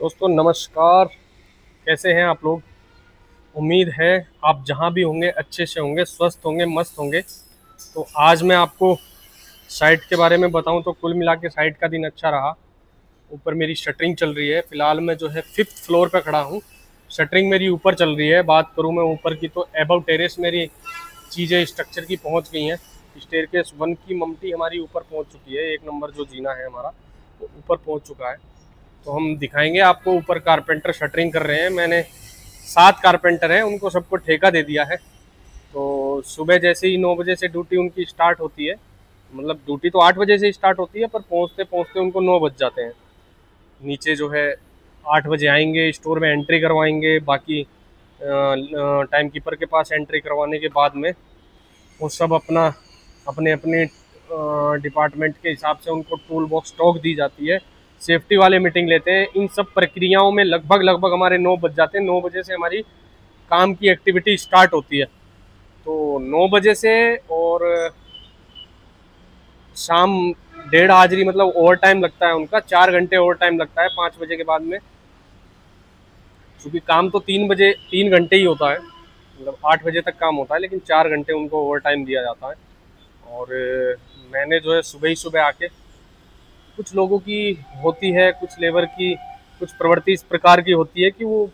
दोस्तों नमस्कार, कैसे हैं आप लोग। उम्मीद है आप जहां भी होंगे अच्छे से होंगे, स्वस्थ होंगे, मस्त होंगे। तो आज मैं आपको साइट के बारे में बताऊं तो कुल मिला के साइट का दिन अच्छा रहा। ऊपर मेरी शटरिंग चल रही है, फिलहाल मैं जो है 5th फ्लोर पर खड़ा हूं। शटरिंग मेरी ऊपर चल रही है। बात करूं मैं ऊपर की तो एबव टेरेस मेरी चीज़ें स्ट्रक्चर की पहुँच गई हैं। स्टेयरकेस 1 की ममटी हमारी ऊपर पहुँच चुकी है। 1 नंबर जो जीना है हमारा वो ऊपर पहुँच चुका है। तो हम दिखाएंगे आपको। ऊपर कारपेंटर शटरिंग कर रहे हैं। मैंने 7 कारपेंटर हैं, उनको सबको ठेका दे दिया है। तो सुबह जैसे ही 9 बजे से ड्यूटी उनकी स्टार्ट होती है, मतलब ड्यूटी तो 8 बजे से स्टार्ट होती है, पर पहुंचते पहुंचते उनको 9 बज जाते हैं। नीचे जो है 8 बजे आएंगे, स्टोर में एंट्री करवाएंगे। बाकी टाइम कीपर के पास एंट्री करवाने के बाद में वो सब अपना अपने अपने डिपार्टमेंट के हिसाब से उनको टूल बॉक्स स्टॉक दी जाती है। सेफ्टी वाले मीटिंग लेते हैं। इन सब प्रक्रियाओं में लगभग हमारे 9 बज जाते हैं। 9 बजे से हमारी काम की एक्टिविटी स्टार्ट होती है। तो 9 बजे से और शाम 1.5 हाजिरी, मतलब ओवर टाइम लगता है उनका। 4 घंटे ओवर टाइम लगता है 5 बजे के बाद में। क्योंकि काम तो 3 घंटे ही होता है, मतलब 8 बजे तक काम होता है, लेकिन 4 घंटे उनको ओवर टाइम दिया जाता है। और मैंने जो है सुबह ही सुबह आके, कुछ लोगों की होती है, कुछ लेबर की कुछ प्रवृत्ति इस प्रकार की होती है कि वो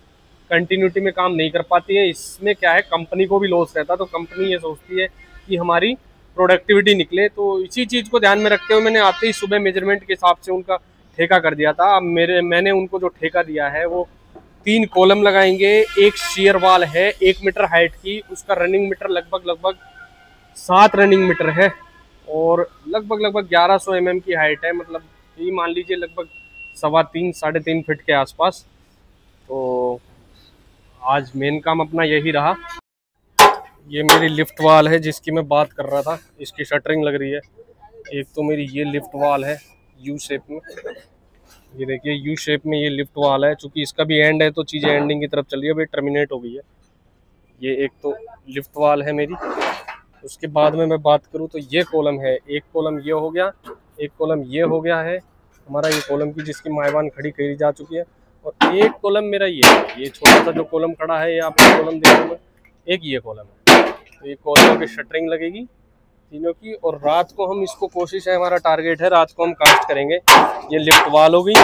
कंटिन्यूटी में काम नहीं कर पाती है। इसमें क्या है, कंपनी को भी लॉस रहता है। तो कंपनी ये सोचती है कि हमारी प्रोडक्टिविटी निकले। तो इसी चीज़ को ध्यान में रखते हुए मैंने आते ही सुबह मेजरमेंट के हिसाब से उनका ठेका कर दिया था। अब मैंने उनको जो ठेका दिया है वो 3 कॉलम लगाएंगे। एक शेयर वाल है 1 मीटर हाइट की, उसका रनिंग मीटर लगभग 7 रनिंग मीटर है। और लगभग 1100 mm की हाइट है, मतलब ये मान लीजिए लगभग 3.25 साढ़े 3 फीट के आसपास। तो आज मेन काम अपना यही रहा। ये मेरी लिफ्ट वाल है जिसकी मैं बात कर रहा था, इसकी शटरिंग लग रही है। एक तो मेरी ये लिफ्ट वाल है यू शेप में, ये देखिए यू शेप में ये लिफ्ट वाल है। चूँकि इसका भी एंड है तो चीज़ें एंडिंग की तरफ चल रही है, अभी टर्मिनेट हो गई है। ये एक तो लिफ्ट वाल है मेरी। उसके बाद में मैं बात करूं तो ये कॉलम है। एक कॉलम ये हो गया, एक कॉलम ये हो गया है हमारा। ये कॉलम की जिसकी मायवान खड़ी करी जा चुकी है। और एक कॉलम मेरा ये छोटा सा जो कॉलम खड़ा है, ये आपको कॉलम देखूंगा, एक ये कॉलम है। तो ये कॉलमों की शटरिंग लगेगी तीनों की। और रात को हम इसको, कोशिश है, हमारा टारगेट है रात को हम कास्ट करेंगे। ये लिफ्ट वाल हो गई,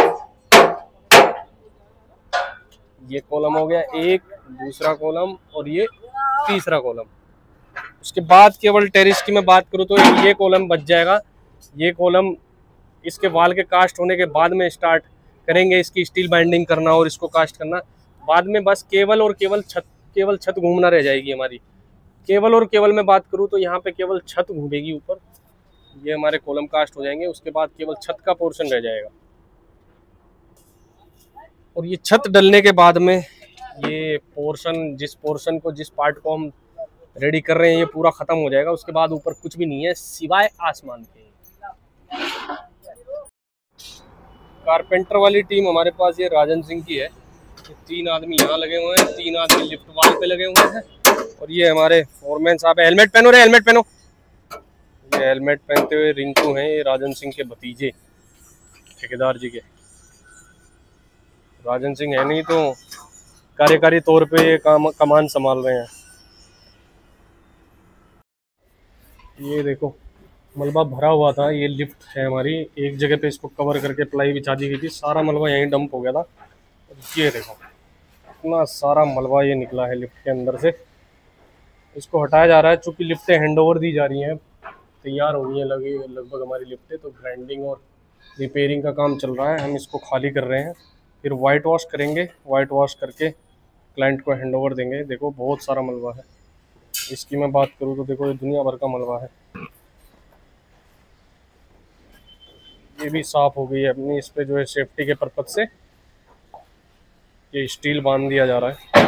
ये कॉलम हो गया एक, दूसरा कॉलम, और ये तीसरा कॉलम। उसके बाद केवल टेरिस की मैं बात करूँ तो ये कॉलम बच जाएगा। ये कॉलम इसके वाल के कास्ट होने के बाद में स्टार्ट करेंगे इसकी स्टील बाइंडिंग करना और इसको कास्ट करना। बाद में बस केवल और केवल छत घूमना रह जाएगी हमारी। केवल और केवल मैं बात करूँ तो यहाँ पे केवल छत घूमेगी ऊपर। ये हमारे कॉलम कास्ट हो जाएंगे। उसके बाद केवल छत का पोर्शन रह जाएगा। और ये छत डलने के बाद में ये पोर्शन, जिस पार्ट को हम रेडी कर रहे हैं, ये पूरा खत्म हो जाएगा। उसके बाद ऊपर कुछ भी नहीं है सिवाय आसमान के। कारपेंटर वाली टीम हमारे पास ये राजन सिंह की है। 3 आदमी यहाँ लगे हुए हैं, 3 आदमी लिफ्ट वाल पे लगे हुए हैं। और ये हमारे फोरमैन साहब है। हेलमेट पहनो रे, हेलमेट पहनो। ये हेलमेट पहनते हुए रिंकू हैं, ये राजन सिंह के भतीजे, ठेकेदार जी के। राजन सिंह है नहीं तो कार्यकारी तौर पे ये कमान संभाल रहे हैं। ये देखो मलबा भरा हुआ था। ये लिफ्ट है हमारी, एक जगह पे इसको कवर करके प्लाई बिछा दी गई थी। सारा मलबा यहीं डंप हो गया था। ये देखो इतना सारा मलबा ये निकला है लिफ्ट के अंदर से। इसको हटाया जा रहा है। चूँकि लिफ्टें हैंडओवर दी जा रही हैं, तैयार हो गई हैं लगभग हमारी लिफ्टें। तो ग्राइंडिंग और रिपेयरिंग का काम चल रहा है। हम इसको खाली कर रहे हैं, फिर वाइट वॉश करेंगे। वाइट वॉश करके क्लाइंट को हैंडओवर देंगे। देखो बहुत सारा मलबा है। इसकी मैं बात करूँ तो देखो ये दुनिया भर का मलबा है। ये भी साफ हो गई है अपनी। इस पे जो है सेफ्टी के पर्पज से ये स्टील बांध दिया जा रहा है।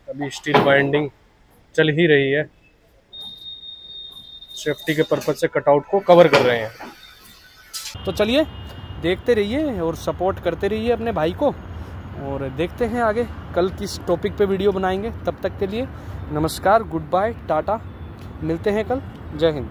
अभी स्टील बाइंडिंग चल ही रही है। सेफ्टी के पर्पज से कटआउट को कवर कर रहे हैं। तो चलिए देखते रहिए और सपोर्ट करते रहिए अपने भाई को। और देखते हैं आगे कल किस टॉपिक पे वीडियो बनाएंगे। तब तक के लिए नमस्कार, गुड बाय, टाटा। मिलते हैं कल। जय हिंद।